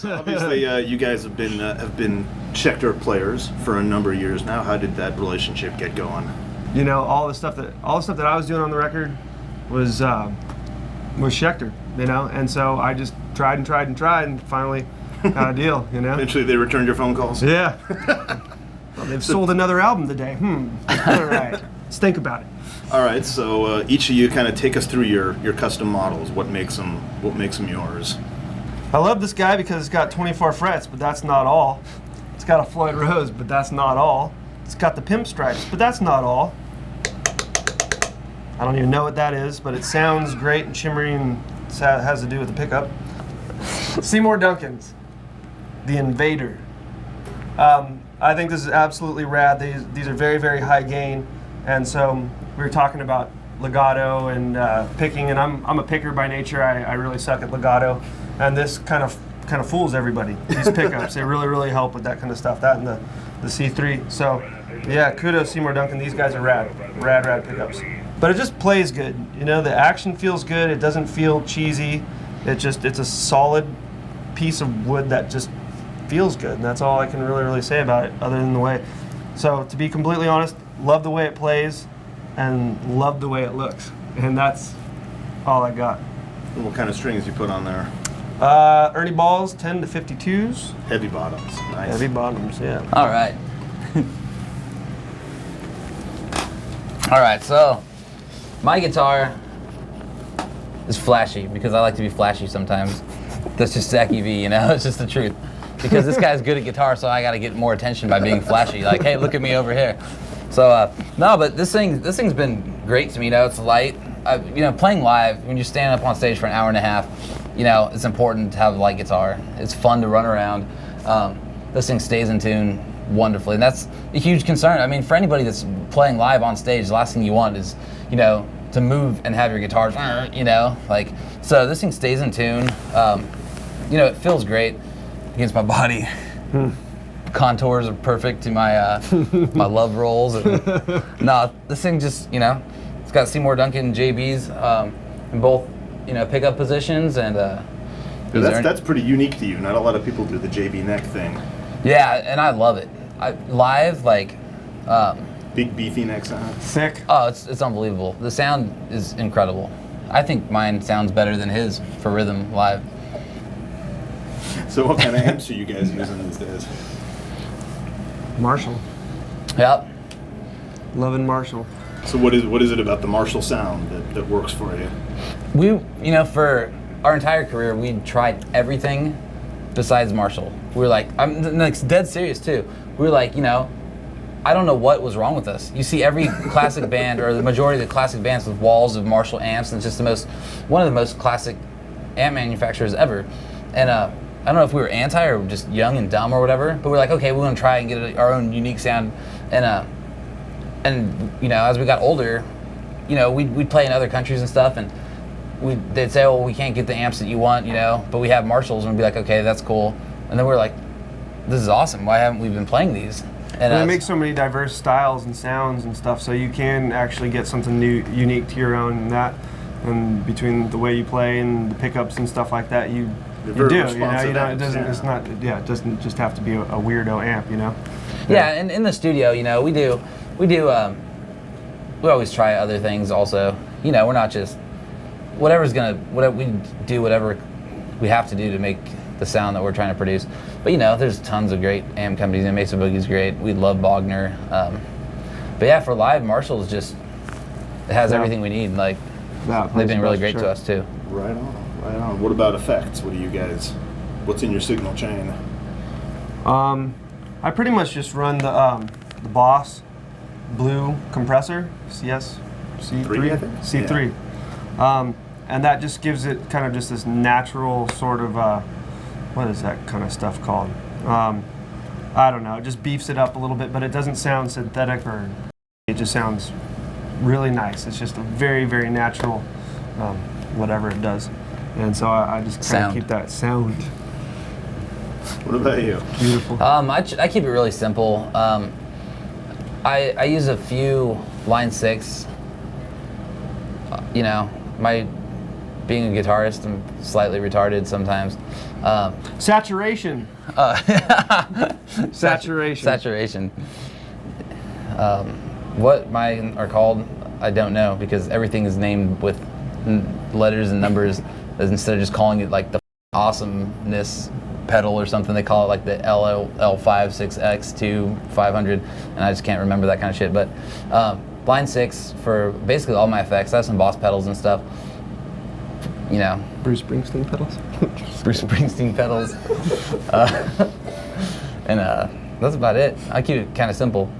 Obviously, you guys have been Schecter players for a number of years now. How did that relationship get going? You know, all the stuff that I was doing on the record was Schecter, you know, and so I just tried and finally got a deal, you know. Eventually, they returned your phone calls. Yeah. Well, they've sold another album today. All right. Let's think about it. All right. So each of you kind of take us through your custom models. What makes them yours? I love this guy because it's got 24 frets, but that's not all. It's got a Floyd Rose, but that's not all. It's got the pimp stripes, but that's not all. I don't even know what that is, but it sounds great and shimmery and has to do with the pickup. Seymour Duncan's, the Invader. I think this is absolutely rad. These are very, very high gain, and so we were talking about legato and picking, and I'm a picker by nature. I really suck at legato, and this kind of fools everybody. These pickups, they really help with that kind of stuff. That and the C3. So yeah, kudos Seymour Duncan. These guys are rad pickups. But it just plays good. You know, the action feels good. It doesn't feel cheesy. It's a solid piece of wood that just feels good, and that's all I can really say about it, other than the way. So to be completely honest, love the way it plays, and love the way it looks, and that's all I got. And what kind of strings you put on there? Ernie balls, 10 to 52s. Heavy bottoms. Nice. Heavy bottoms, yeah. All right. All right, so my guitar is flashy because I like to be flashy sometimes. That's just Zacky V, you know? It's just the truth. Because this guy's good at guitar, so I got to get more attention by being flashy. Like, hey, look at me over here. So no, but this thing's been great to me. You know, it's light. You know, playing live when you're standing up on stage for an hour and a half, you know, it's important to have a light guitar. It's fun to run around. This thing stays in tune wonderfully, and that's a huge concern. I mean, for anybody that's playing live on stage, the last thing you want is, you know, to move and have your guitar, you know, like. So this thing stays in tune. You know, it feels great against my body. Contours are perfect to my my love rolls. And, no, this thing just, you know, it's got Seymour Duncan JBs in both, you know, pickup positions, and that's pretty unique to you. Not a lot of people do the JB neck thing. Yeah, and I love it. Live, like big beefy neck sound. Sick. Oh, it's unbelievable. The sound is incredible. I think mine sounds better than his for rhythm live. So what kind of amps are you guys using these days? Marshall. Yep. Loving Marshall. So what is it about the Marshall sound that works for you? We, you know, for our entire career, we tried everything besides Marshall. We were like, I'm like dead serious too. We were like, you know, I don't know what was wrong with us. You see every classic band, or the majority of the classic bands, with walls of Marshall amps, and it's just one of the most classic amp manufacturers ever. And I don't know if we were anti or just young and dumb or whatever, but we're like, okay, we're gonna try and get our own unique sound. And you know, as we got older, you know, we'd play in other countries and stuff, and they'd say, oh, we can't get the amps that you want, you know, but we have Marshalls, and we'd be like, okay, that's cool. And then we're like, this is awesome. Why haven't we been playing these? And they make so many diverse styles and sounds and stuff, so you can actually get something new, unique to your own, and between the way you play and the pickups and stuff like that, you do. You know, it doesn't just have to be a weirdo amp, you know. Yeah, and in the studio, you know, we always try other things also. You know, we're not just whatever we do whatever we have to do to make the sound that we're trying to produce. But you know, there's tons of great amp companies, and Mesa Boogie's great. We love Bogner. But yeah, for live, Marshall's just, it has everything we need. Like, they've been really great to us too. Right on. What about effects? What's in your signal chain? I pretty much just run the Boss Blue compressor, CS C3, I think? C3. Yeah. And that just gives it kind of just this natural sort of, what is that kind of stuff called? I don't know, it just beefs it up a little bit, but it doesn't sound synthetic, or it just sounds really nice. It's just a very, very natural, whatever it does. And so I just kind of keep that sound. What about you? Beautiful. I keep it really simple. I use a few Line 6. You know, my being a guitarist, I'm slightly retarded sometimes. Saturation. Saturation. Saturation. What mine are called, I don't know, because everything is named with letters and numbers. Instead of just calling it like the awesomeness pedal or something, they call it like the L56X2 500, and I just can't remember that kind of shit. But line 6 for basically all my effects. I have some Boss pedals and stuff. You know, Bruce Springsteen pedals. Bruce Springsteen pedals. And that's about it. I keep it kind of simple.